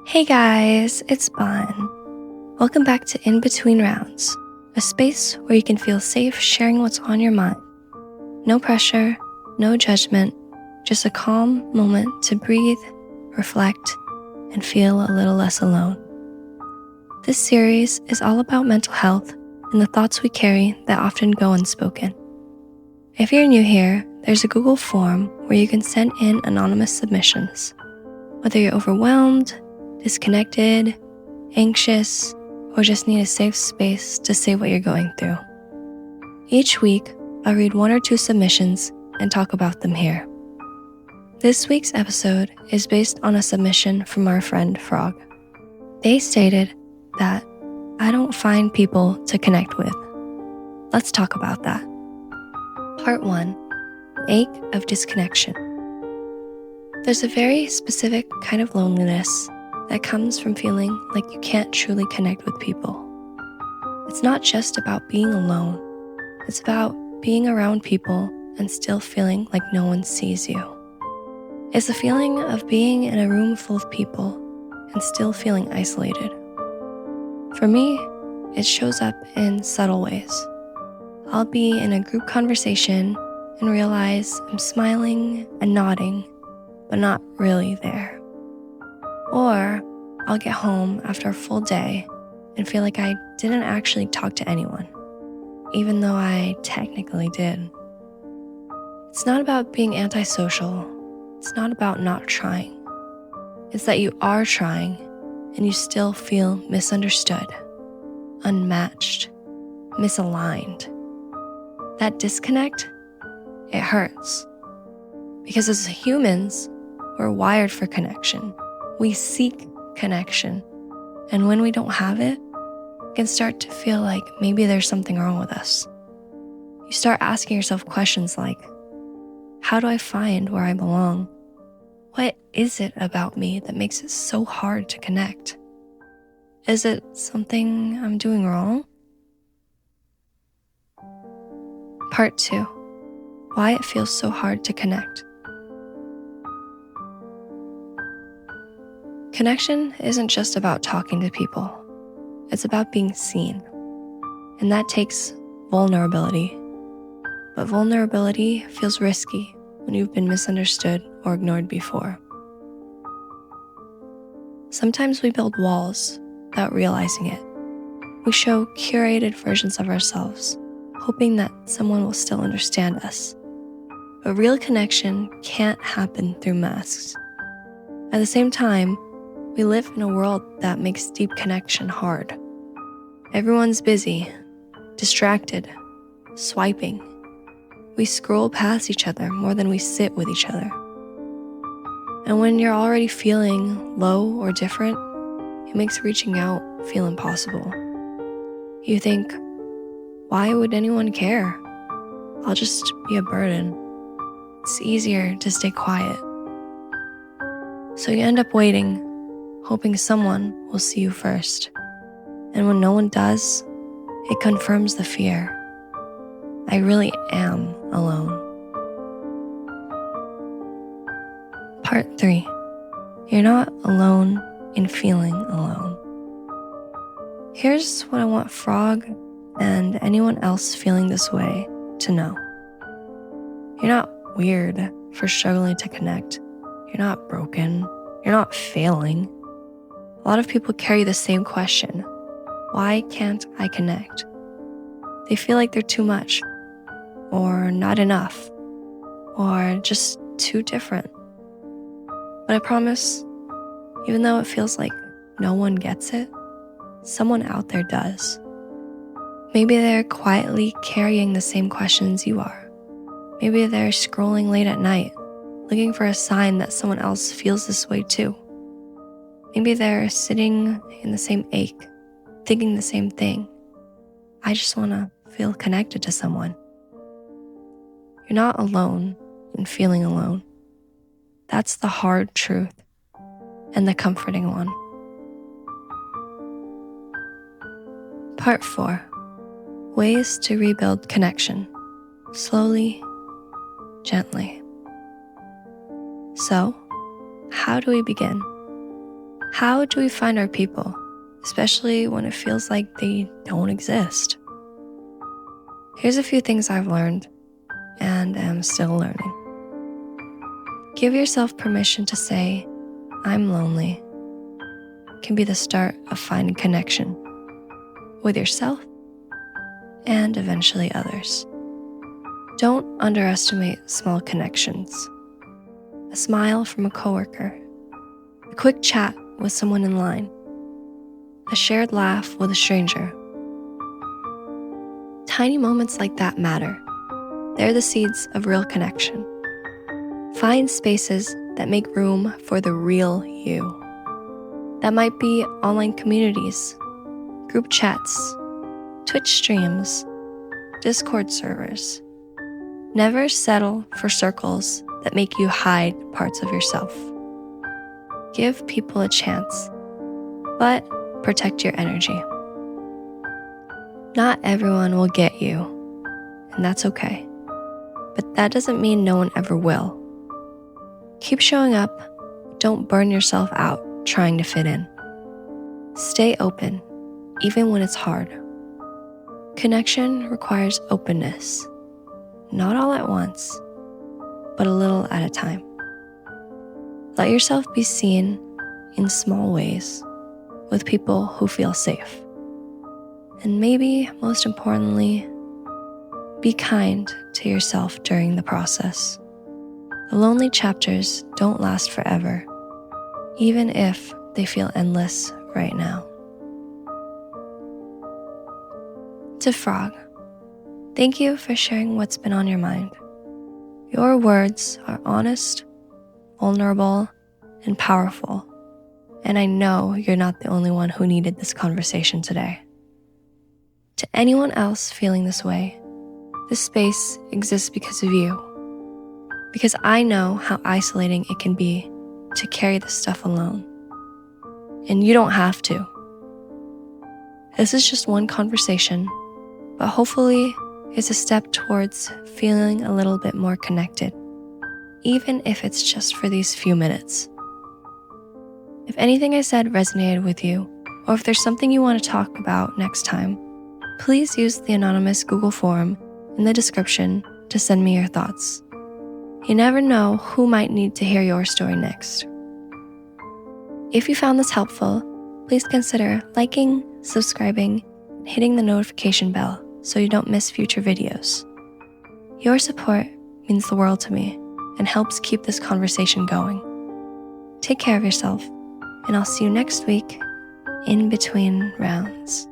Hey guys, it's Bunn. Welcome back to In Between Rounds, a space where you can feel safe sharing what's on your mind. No pressure, no judgment, just a calm moment to breathe, reflect, and feel a little less alone. This series is all about mental health and the thoughts we carry that often go unspoken. If you're new here, there's a Google form where you can send in anonymous submissions. Whether you're overwhelmed, disconnected, anxious, or just need a safe space to say what you're going through. Each week, I'll read one or two submissions and talk about them here. This week's episode is based on a submission from our friend Frog. They stated that I don't find people to connect with. Let's talk about that. Part 1, Ache of Disconnection. There's a very specific kind of loneliness that comes from feeling like you can't truly connect with people. It's not just about being alone. It's about being around people and still feeling like no one sees you. It's the feeling of being in a room full of people and still feeling isolated. For me, it shows up in subtle ways. I'll be in a group conversation and realize I'm smiling and nodding, but not really there. Or I'll get home after a full day and feel like I didn't actually talk to anyone, even though I technically did. It's not about being antisocial. It's not about not trying. It's that you are trying and you still feel misunderstood, unmatched, misaligned. That disconnect, it hurts. Because as humans, we're wired for connection. We seek connection. And when we don't have it, it can start to feel like maybe there's something wrong with us. You start asking yourself questions like, how do I find where I belong? What is it about me that makes it so hard to connect? Is it something I'm doing wrong? Part 2, Why it feels so hard to connect. Connection isn't just about talking to people. It's about being seen. And that takes vulnerability. But vulnerability feels risky when you've been misunderstood or ignored before. Sometimes we build walls without realizing it. We show curated versions of ourselves, hoping that someone will still understand us. But real connection can't happen through masks. At the same time, we live in a world that makes deep connection hard. Everyone's busy, distracted, swiping. We scroll past each other more than we sit with each other. And when you're already feeling low or different, it makes reaching out feel impossible. You think, why would anyone care? I'll just be a burden. It's easier to stay quiet. So you end up waiting, hoping someone will see you first. And when no one does, it confirms the fear. I really am alone. Part 3, You're not alone in feeling alone. Here's what I want Frog and anyone else feeling this way to know. You're not weird for struggling to connect. You're not broken. You're not failing. A lot of people carry the same question. Why can't I connect? They feel like they're too much, or not enough, or just too different. But I promise, even though it feels like no one gets it, someone out there does. Maybe they're quietly carrying the same questions you are. Maybe they're scrolling late at night, looking for a sign that someone else feels this way too. Maybe they're sitting in the same ache, thinking the same thing. I just want to feel connected to someone. You're not alone in feeling alone. That's the hard truth and the comforting one. Part 4, Ways to rebuild connection, slowly, gently. So, how do we begin? How do we find our people, especially when it feels like they don't exist? Here's a few things I've learned and am still learning. Give yourself permission to say, "I'm lonely," can be the start of finding connection with yourself and eventually others. Don't underestimate small connections. A smile from a coworker, a quick chat with someone in line, a shared laugh with a stranger. Tiny moments like that matter. They're the seeds of real connection. Find spaces that make room for the real you. That might be online communities, group chats, Twitch streams, Discord servers. Never settle for circles that make you hide parts of yourself. Give people a chance, but protect your energy. Not everyone will get you, and that's okay. But that doesn't mean no one ever will. Keep showing up. Don't burn yourself out trying to fit in. Stay open, even when it's hard. Connection requires openness, not all at once, but a little at a time. Let yourself be seen in small ways with people who feel safe. And maybe, most importantly, be kind to yourself during the process. The lonely chapters don't last forever, even if they feel endless right now. To Frog, thank you for sharing what's been on your mind. Your words are honest, vulnerable, and powerful, and I know you're not the only one who needed this conversation today. To anyone else feeling this way, this space exists because of you. Because I know how isolating it can be to carry this stuff alone. And you don't have to. This is just one conversation, but hopefully it's a step towards feeling a little bit more connected, even if it's just for these few minutes. If anything I said resonated with you, or if there's something you want to talk about next time, please use the anonymous Google form in the description to send me your thoughts. You never know who might need to hear your story next. If you found this helpful, please consider liking, subscribing, and hitting the notification bell so you don't miss future videos. Your support means the world to me and helps keep this conversation going. Take care of yourself, and I'll see you next week in between rounds.